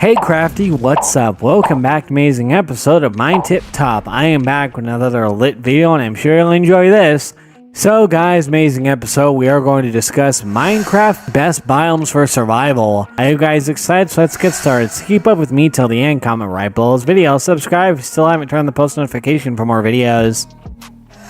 Hey Crafty, what's up? Welcome back to an amazing episode of Mine Tip Top. I am back with another lit video and I'm sure you'll enjoy this. So guys, amazing episode. We are going to discuss Minecraft best biomes for survival. Are you guys excited? So let's get started. So keep up with me till the end. Comment right below this video. Subscribe if you still haven't turned on the post notification for more videos.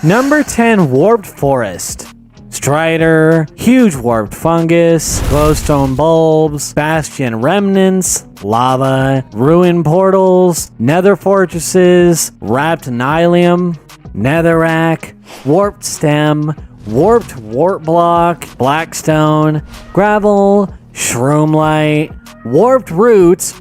Number 10, Warped Forest. Strider, huge warped fungus, glowstone bulbs, bastion remnants, lava, ruin portals, nether fortresses, wrapped nylium, netherrack, warped stem, warped wart block, blackstone, gravel, shroomlight, warped roots,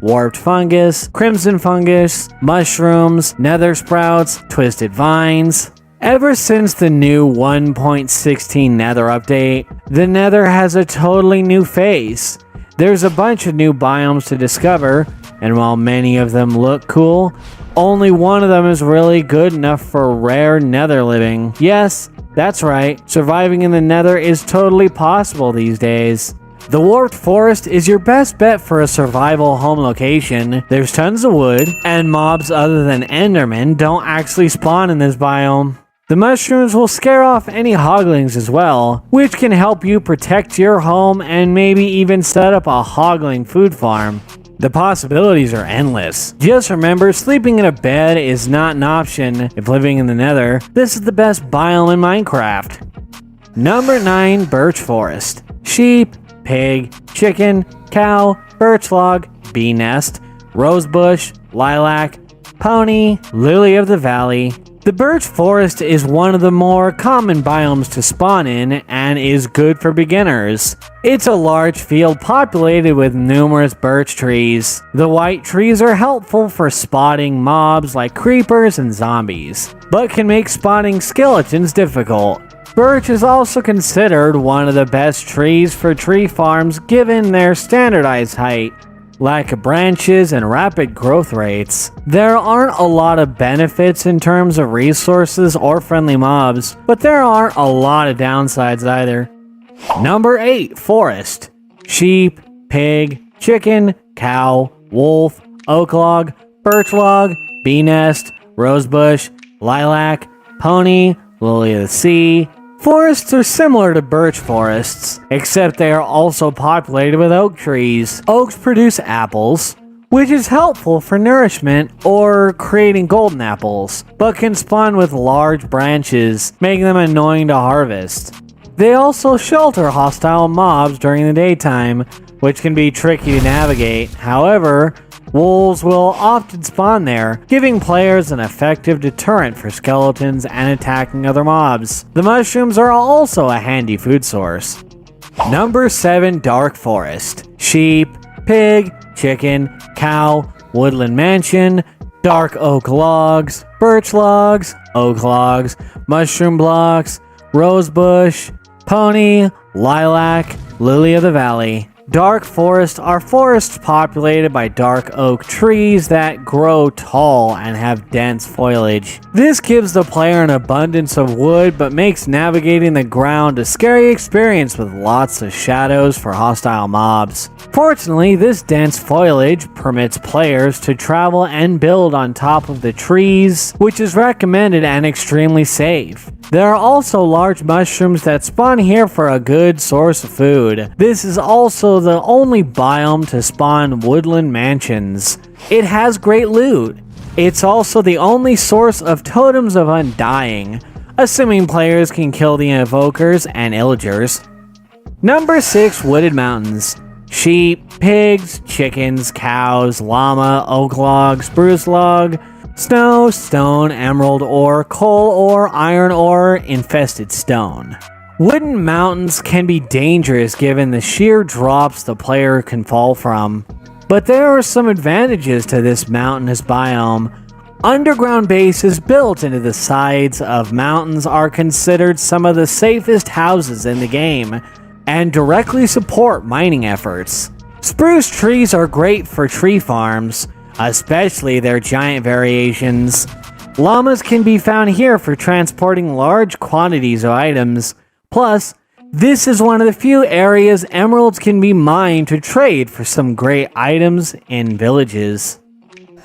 warped fungus, crimson fungus, mushrooms, nether sprouts, twisted vines. Ever since the new 1.16 Nether update, the Nether has a totally new face. There's a bunch of new biomes to discover, and while many of them look cool, only one of them is really good enough for rare Nether living. Yes, that's right, surviving in the Nether is totally possible these days. The Warped Forest is your best bet for a survival home location. There's tons of wood, and mobs other than Endermen don't actually spawn in this biome. The mushrooms will scare off any hoglings as well, which can help you protect your home and maybe even set up a hogling food farm. The possibilities are endless. Just remember, sleeping in a bed is not an option if living in the Nether. This is the best biome in Minecraft. Number 9, Birch Forest. Sheep, pig, chicken, cow, birch log, bee nest, rosebush, lilac, pony, lily of the valley. The birch forest is one of the more common biomes to spawn in and is good for beginners. It's a large field populated with numerous birch trees. The white trees are helpful for spotting mobs like creepers and zombies, but can make spotting skeletons difficult. Birch is also considered one of the best trees for tree farms given their standardized height, lack of branches, and rapid growth rates. There aren't a lot of benefits in terms of resources or friendly mobs, but there aren't a lot of downsides either. Number 8, Forest. Sheep, pig, chicken, cow, wolf, oak log, birch log, bee nest, rosebush, lilac, pony, lily of the sea. Forests are similar to birch forests, except they are also populated with oak trees. Oaks produce apples, which is helpful for nourishment or creating golden apples, but can spawn with large branches, making them annoying to harvest. They also shelter hostile mobs during the daytime, which can be tricky to navigate. However, wolves will often spawn there, giving players an effective deterrent for skeletons and attacking other mobs. The mushrooms are also a handy food source. Number 7, Dark Forest. Sheep, pig, chicken, cow, woodland mansion, dark oak logs, birch logs, oak logs, mushroom blocks, rosebush, pony, lilac, lily of the valley. Dark forests are forests populated by dark oak trees that grow tall and have dense foliage. This gives the player an abundance of wood but makes navigating the ground a scary experience with lots of shadows for hostile mobs. Fortunately, this dense foliage permits players to travel and build on top of the trees, which is recommended and extremely safe. There are also large mushrooms that spawn here for a good source of food. This is also the only biome to spawn woodland mansions. It has great loot. It's also the only source of totems of undying, assuming players can kill the invokers and illagers. Number 6, Wooded Mountains. Sheep, pigs, chickens, cows, llama, oak log, spruce log, snow, stone, emerald ore, coal ore, iron ore, infested stone. Wooden mountains can be dangerous given the sheer drops the player can fall from, but there are some advantages to this mountainous biome. Underground bases built into the sides of mountains are considered some of the safest houses in the game, and directly support mining efforts. Spruce trees are great for tree farms, especially their giant variations. Llamas can be found here for transporting large quantities of items. Plus, This is one of the few areas emeralds can be mined to trade for some great items in villages.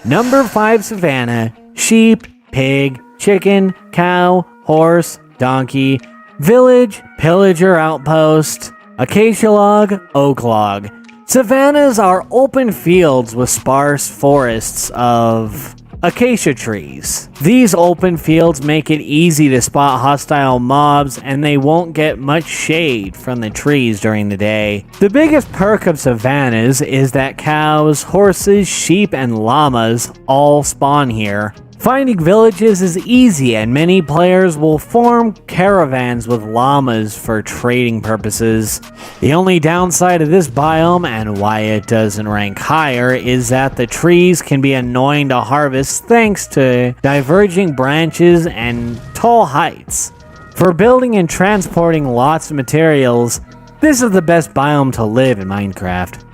Number 5 Savannah. Sheep, pig, chicken, cow, horse, donkey, village, pillager outpost, acacia log, oak log. Savannas are open fields with sparse forests of acacia trees. These open fields make it easy to spot hostile mobs, and they won't get much shade from the trees during the day. The biggest perk of savannas is that cows, horses, sheep, and llamas all spawn here. Finding villages is easy, and many players will form caravans with llamas for trading purposes. The only downside of this biome, and why it doesn't rank higher, is that the trees can be annoying to harvest thanks to diverging branches and tall heights. For building and transporting lots of materials, this is the best biome to live in Minecraft.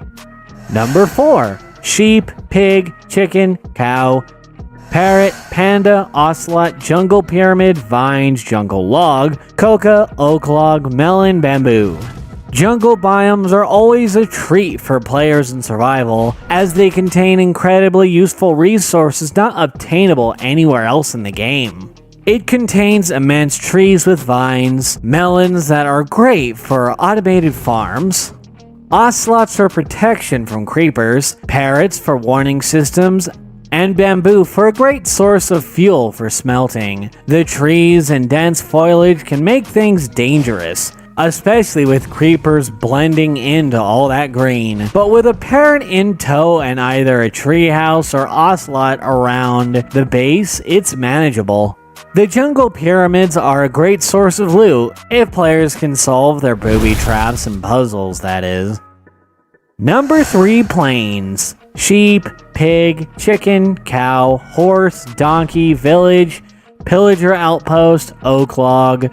Number 4. Sheep, pig, chicken, cow, parrot, panda, ocelot, jungle pyramid, vines, jungle log, coca, oak log, melon, bamboo. Jungle biomes are always a treat for players in survival, as they contain incredibly useful resources not obtainable anywhere else in the game. It contains immense trees with vines, melons that are great for automated farms, ocelots for protection from creepers, parrots for warning systems, and bamboo for a great source of fuel for smelting. The trees and dense foliage can make things dangerous, especially with creepers blending into all that green. But with a parrot in tow and either a treehouse or ocelot around the base, it's manageable. The jungle pyramids are a great source of loot, if players can solve their booby traps and puzzles, that is. Number 3 Plains. Sheep, pig, chicken, cow, horse, donkey, village, pillager outpost, oak log,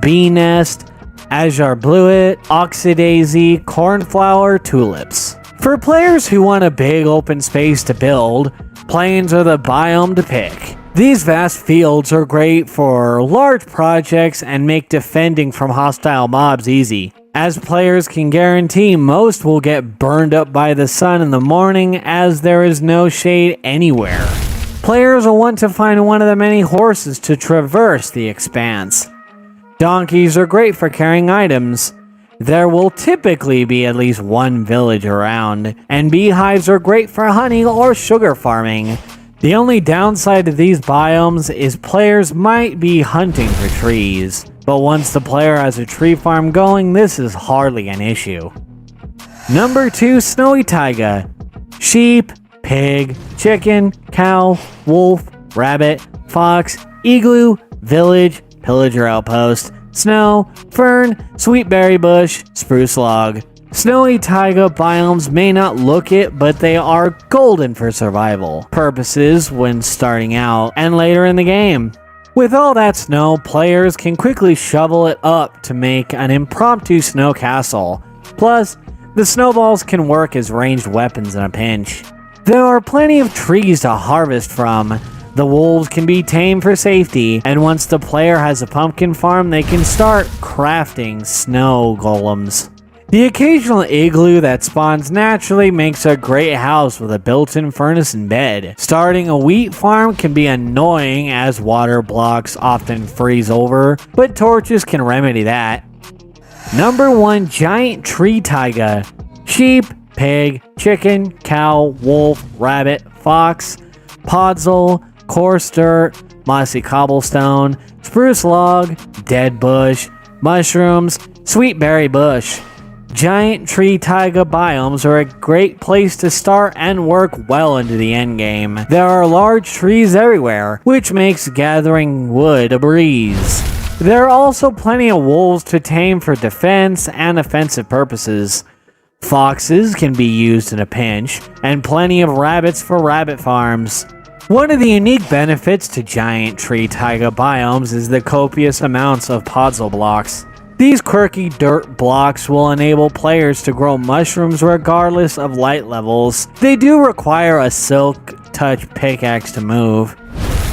bee nest, azure bluet, oxydaisy, cornflower, tulips. For players who want a big open space to build, plains are the biome to pick. These vast fields are great for large projects and make defending from hostile mobs easy, as players can guarantee most will get burned up by the sun in the morning, as there is no shade anywhere. Players will want to find one of the many horses to traverse the expanse. Donkeys are great for carrying items. There will typically be at least one village around, and beehives are great for honey or sugar farming. The only downside to these biomes is players might be hunting for trees, but once the player has a tree farm going, this is hardly an issue. Number 2 Snowy Taiga. Sheep, pig, chicken, cow, wolf, rabbit, fox, igloo, village, pillager outpost, snow, fern, sweetberry bush, spruce log. Snowy taiga biomes may not look it, but they are golden for survival purposes when starting out and later in the game. With all that snow, players can quickly shovel it up to make an impromptu snow castle. Plus, the snowballs can work as ranged weapons in a pinch. There are plenty of trees to harvest from. The wolves can be tamed for safety, and once the player has a pumpkin farm, they can start crafting snow golems. The occasional igloo that spawns naturally makes a great house with a built-in furnace and bed. Starting a wheat farm can be annoying as water blocks often freeze over, but torches can remedy that. Number 1 Giant Tree Taiga. Sheep, pig, chicken, cow, wolf, rabbit, fox, podzol, coarse dirt, mossy cobblestone, spruce log, dead bush, mushrooms, sweetberry bush. Giant tree taiga biomes are a great place to start and work well into the endgame. There are large trees everywhere, which makes gathering wood a breeze. There are also plenty of wolves to tame for defense and offensive purposes. Foxes can be used in a pinch, and plenty of rabbits for rabbit farms. One of the unique benefits to giant tree taiga biomes is the copious amounts of podzol blocks. These quirky dirt blocks will enable players to grow mushrooms regardless of light levels. They do require a silk touch pickaxe to move,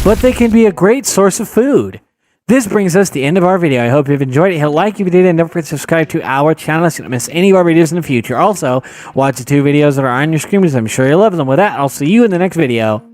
but they can be a great source of food. This brings us to the end of our video. I hope you've enjoyed it. Hit like if you did, and don't forget to subscribe to our channel so you don't miss any of our videos in the future. Also, watch the 2 videos that are on your screen because I'm sure you'll love them. With that, I'll see you in the next video.